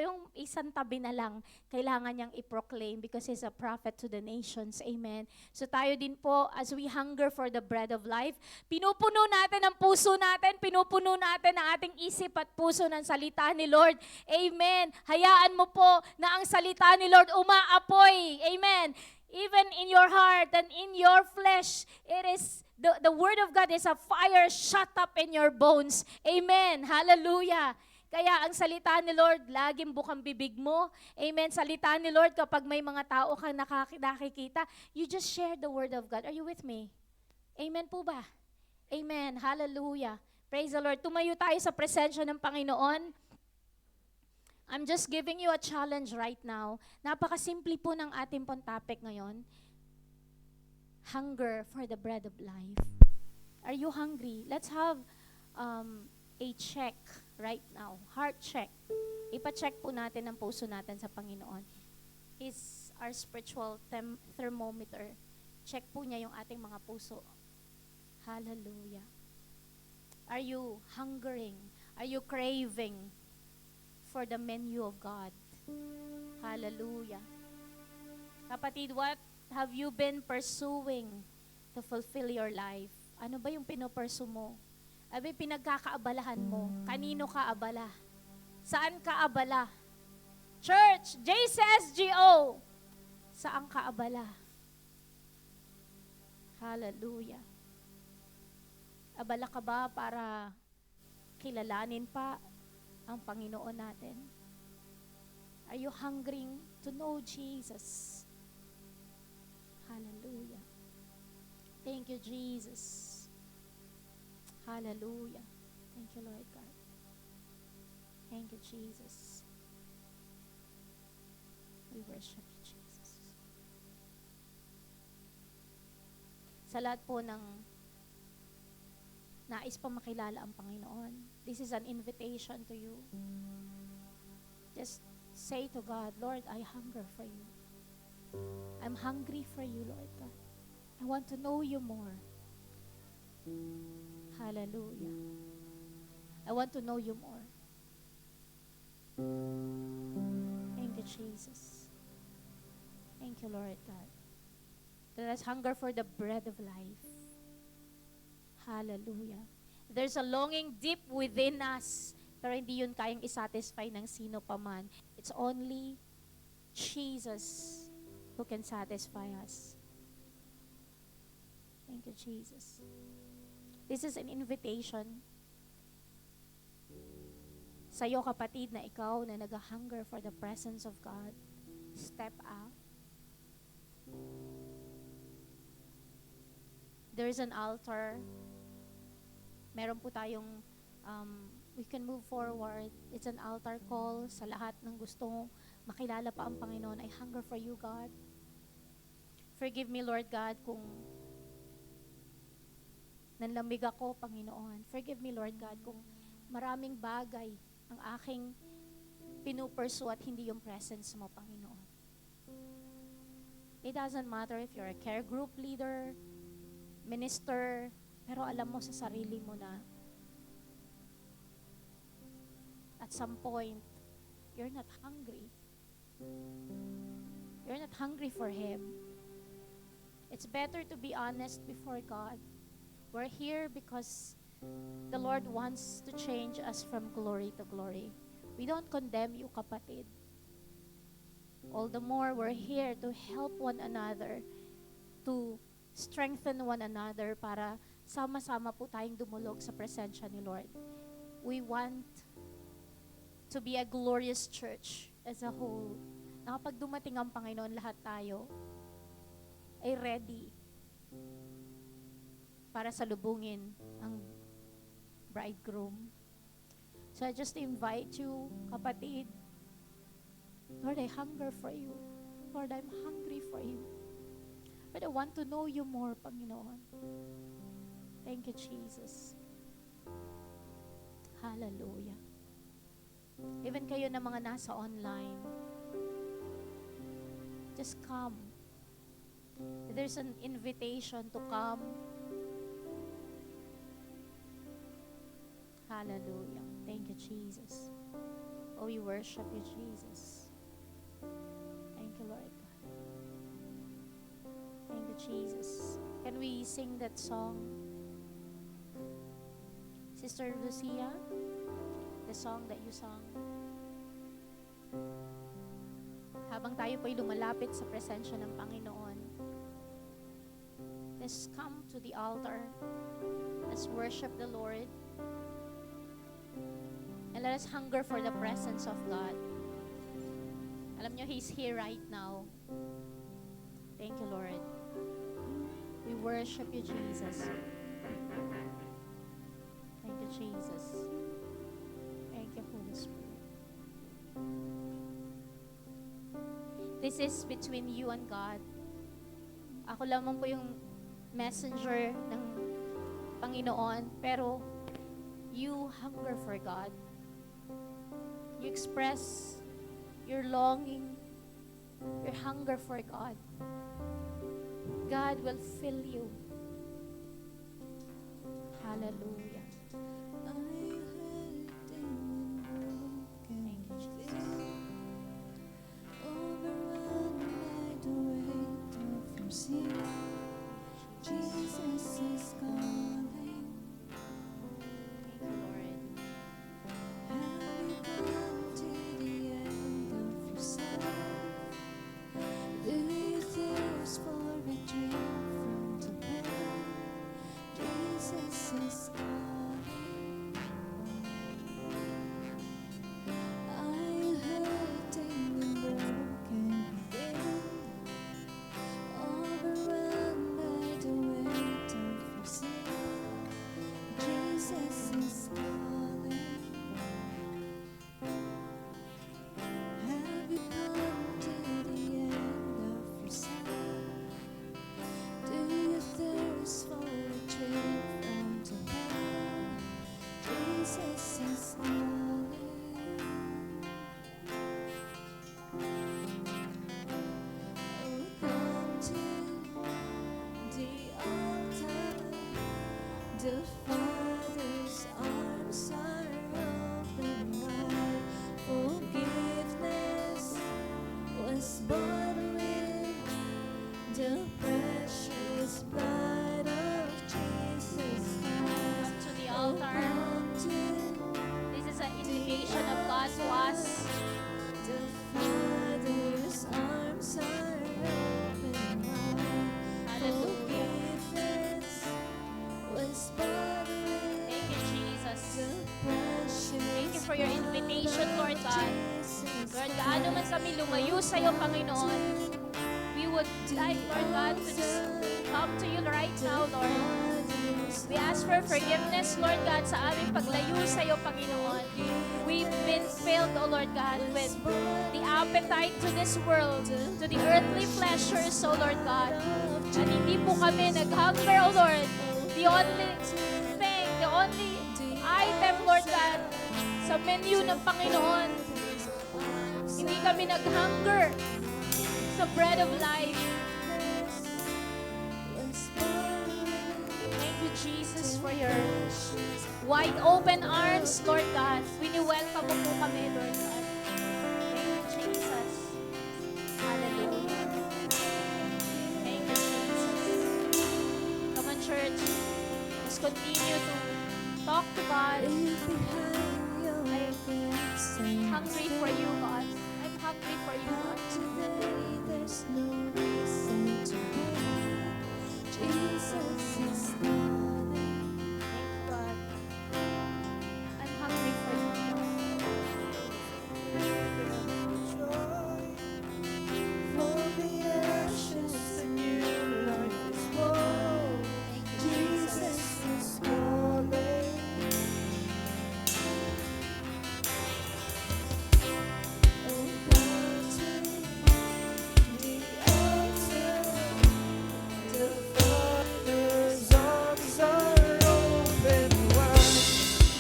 yung isang tabi na lang, kailangan niyang i-proclaim because he's a prophet to the nations. Amen. So tayo din po, as we hunger for the bread of life, pinupuno natin ang puso natin, pinupuno natin ang ating isip at puso ng salita ni Lord. Amen. Hayaan mo po na ang salita ni Lord umaapoy. Amen. Even in your heart and in your flesh, it is the word of God is a fire shut up in your bones. Amen. Hallelujah. Kaya ang salita ni Lord, laging bukang bibig mo. Amen. Salita ni Lord, kapag may mga tao kang nakikita, you just share the word of God. Are you with me? Amen po ba? Amen. Hallelujah. Praise the Lord. Tumayo tayo sa presensya ng Panginoon. I'm just giving you a challenge right now. Napakasimple po ng ating pong topic ngayon. Hunger for the bread of life. Are you hungry? Let's have a check right now. Heart check. Ipa-check po natin ang puso natin sa Panginoon. He's our spiritual thermometer. Check po niya yung ating mga puso. Hallelujah. Are you hungering? Are you craving for the menu of God? Hallelujah. Kapatid, what have you been pursuing to fulfill your life? Ano ba yung pinopursue mo? Abi, pinagkakaabalahan mo. Kanino ka abala? Saan ka abala? Church, JCSGO, saan ka abala? Hallelujah. Abala ka ba para kilalanin pa ang Panginoon natin? Are you hungering to know Jesus? Hallelujah. Thank you, Jesus. Hallelujah. Thank you, Lord God. Thank you, Jesus. We worship you, Jesus. Sa lahat po ng nais pa makilala ang Panginoon, this is an invitation to you. Just say to God, Lord, I hunger for you. I'm hungry for you, Lord God. I want to know you more. Hallelujah. I want to know you more. Thank you, Jesus. Thank you, Lord God. Let us hunger for the bread of life. Hallelujah. There's a longing deep within us, pero hindi yun kayang isatisfy ng sino pa man. It's only Jesus who can satisfy us. Thank you, Jesus. This is an invitation sa'yo, kapatid, na ikaw na nag-hunger for the presence of God. Step out. There is an altar. Meron po tayong, we can move forward. It's an altar call sa lahat ng gustong makilala pa ang Panginoon. I hunger for you, God. Forgive me, Lord God, kung nanlamig ako, Panginoon. Forgive me, Lord God, kung maraming bagay ang aking pinupursue at hindi yung presence mo, Panginoon. It doesn't matter if you're a care group leader, minister, pero alam mo sa sarili mo na at some point, you're not hungry. You're not hungry for Him. It's better to be honest before God. We're here because the Lord wants to change us from glory to glory. We don't condemn you, kapatid. All the more, we're here to help one another, to strengthen one another para sama-sama po tayong dumulog sa presensya ni Lord. We want to be a glorious church as a whole. Na kapag dumating ang Panginoon, lahat tayo ay ready para salubungin ang bridegroom. So I just invite you, kapatid, Lord, I hunger for you. Lord, I'm hungry for you. But I want to know you more, Panginoon. Thank you, Jesus. Hallelujah. Even kayo na mga nasa online, just come. There's an invitation to come. Hallelujah. Thank you, Jesus. Oh, we worship you, Jesus. Thank you, Lord God. Thank you, Jesus. Can we sing that song? Sister Lucia, the song that you sung. Habang tayo po'y lumalapit sa presensya ng Panginoon, let's come to the altar. Let's worship the Lord. And let us hunger for the presence of God. Alam nyo, He's here right now. Thank you, Lord. We worship you, Jesus. Thank you, Jesus. Thank you, Holy Spirit. This is between you and God. Ako lamang po yung messenger ng Panginoon, pero you hunger for God. You express your longing, your hunger for God. God will fill you. Hallelujah. Thank you, Jesus. Jesus is calling. Thank you, Lord. Have you come to the end of yourself? Do you thirst for a drink from the well? Jesus is calling. Are you hurting and broken within? Overwhelmed by the weight of your sin? Jesus is calling. Have you come to the end of yourself? Do you thirst for a drink from the well? Jesus is calling. Oh, come to the altar. The Father's arms are open wide. Forgiveness was bought with the precious blood of Jesus Christ. Come to the altar. Come to This is an invitation of God to us. the Father's arms are open wide. Hallelujah. Forgiveness was bought with Thank you, Jesus. the precious Thank you for your invitation, Lord God. Lord, gaano man kami lumayo sa iyo, Panginoon, we would like, Lord God, to just come to you right now, Lord. We ask for forgiveness, Lord God, sa aming paglayo sa iyo, Panginoon. We've been filled, O Lord God, with the appetite to this world, to the earthly pleasures, O Lord God. At hindi po kami nag-hunger, O Lord. The only thing, the only item, Lord God, sa menu ng Panginoon, hindi kami nag-hunger sa bread of life. Thank you, Jesus, for your wide open arms, Lord God. Wini-welcome mo po kami, Lord God. Thank you, Jesus. Hallelujah. Thank you, Jesus. Come on, church. continue to talk to God. Leave behind your regrets and Hungry for you, God. I'm hungry for you, Not God. today, there's no reason to wait. Jesus is calling. Thank you, God. I'm hungry for you, God. Joy for the ashes, a new life is born. Thank you, Jesus is calling. Oh, come to the altar. The Father's arms are open wide.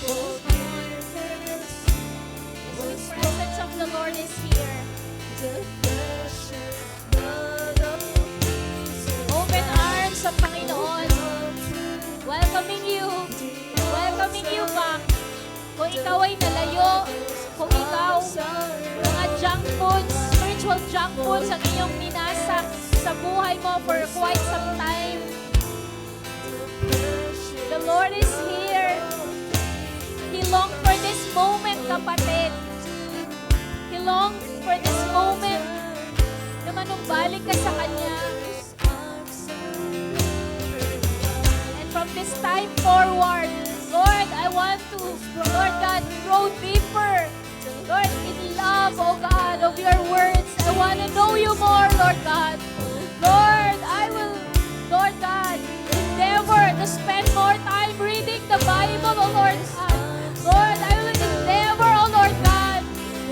Forgiveness The presence of the Lord is here. the precious blood of Jesus. Open arms sa Panginoon. Welcoming you. Welcoming you back. Kung ikaw ay nalayo, kung ikaw mga junk foods, spiritual junk foods ang iyong minasak sa buhay mo for quite some time, the Lord is here. He longed for this moment, kapatid. He longed for this moment na manumbalik ka sa Kanya. And from this time forward, Lord, I want to, Lord God, grow deeper. Lord, in love, oh God, of your words. I want to know you more, Lord God. Lord, I will, Lord God, endeavor to spend more time reading the Bible, oh Lord God. Lord, I will endeavor, oh Lord God,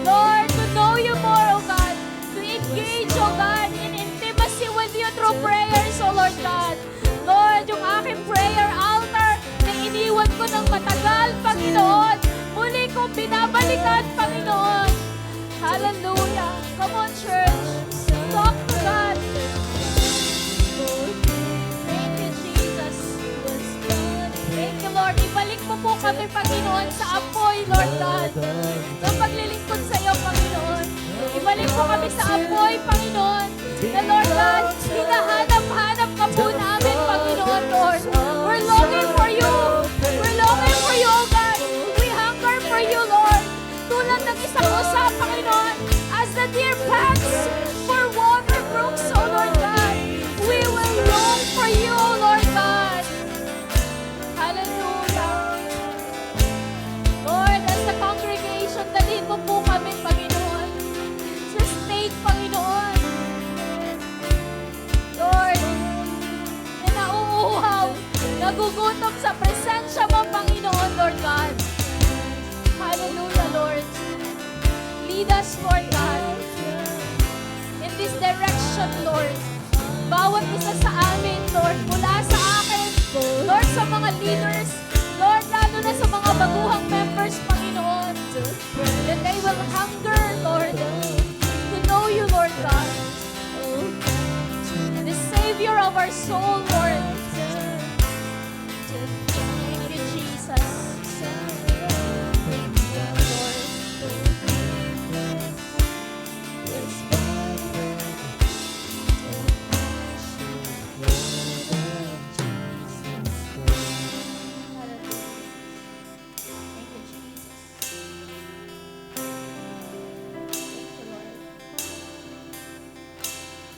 Lord, to know you more, oh God, to engage, oh God, in intimacy with you through prayers, oh Lord God. Lord, yung aking prayer altar na iniwan ko ng matagal, Panginoon, muli kong binabalikan, Panginoon. Hallelujah. Come on, church. Talk to God. Thank you, Jesus. Thank you, Lord. Ibalik mo po kami, Panginoon, sa apoy, Lord God. Sa paglilingkod sa iyo, Panginoon. Ibalik mo kami sa apoy, Panginoon. Na, Lord God, hinahanap-hanap ka po namin, Panginoon, Lord. We're longing for you. We're longing for you, oh God. We hunger for you, Lord. Tulad ng isang usa, Panginoon, as the deer pants for water brooks, oh Lord God. We will long for you, oh Lord God. Hallelujah. Lord, as the congregation, dalhin mo po kami, Panginoon, sa state, Panginoon. Lord, na nauuhaw, nagugutom sa presensya mo, Panginoon, Lord God. Hallelujah, Lord. Lead us, Lord God, in this direction, Lord. Bawat isa sa amin, Lord, mula sa akin, Lord, sa mga leaders, Lord, lalo na sa mga baguhang members, Panginoon, that they will hunger, Lord, to know you, Lord God, the Savior of our soul, Lord. Thank you, Jesus. Thank you, Lord. Thank you, Jesus. Thank you, Lord.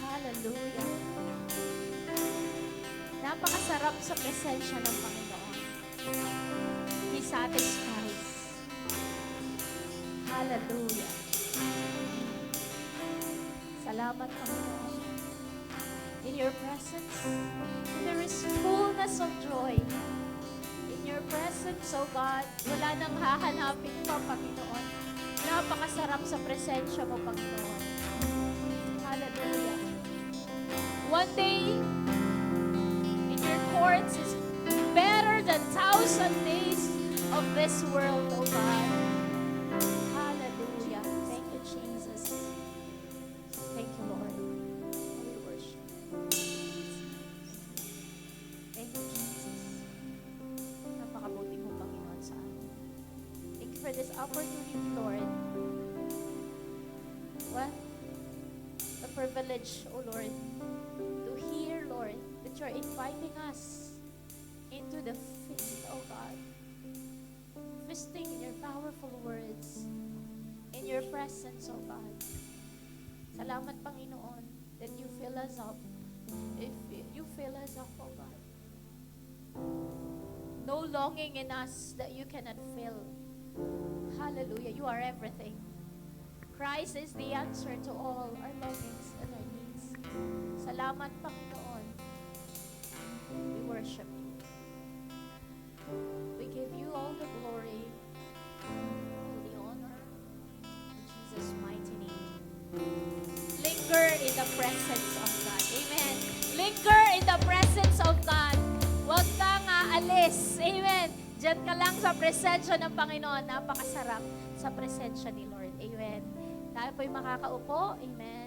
Hallelujah. Napakasarap sa presensya ng Panginoon. He satisfies. Hallelujah. Salamat, Panginoon. In your presence, there is fullness of joy. In your presence, oh God, wala nang hahanapin pa, Panginoon. Napakasarap sa presensya mo, Panginoon. Hallelujah. One day, in your courts is better than 1,000 days of this world, oh God. Hallelujah. Thank you, Jesus. Thank you, Lord. We worship. Thank you, Jesus. Napakabuti mo, Panginoon, sa amin. Thank you for this opportunity, Lord. What a privilege, oh Lord, to hear, Lord, that you're inviting us into the feast, oh God. Feasting in your powerful words, in your presence, oh God. Salamat, Panginoon, that you fill us up. If you fill us up, oh God. No longing in us that you cannot fill. Hallelujah. You are everything. Christ is the answer to all our longings and our needs. Salamat, Panginoon. We worship you. We give you all the glory, all the honor, in Jesus' mighty name. Linger in the presence of God. Amen. Linger in the presence of God. Huwag kang aalis. Amen. Diyan ka lang sa presensya ng Panginoon. Napakasarap sa presensya ni Lord. Amen. Tayo po'y makakaupo. Amen.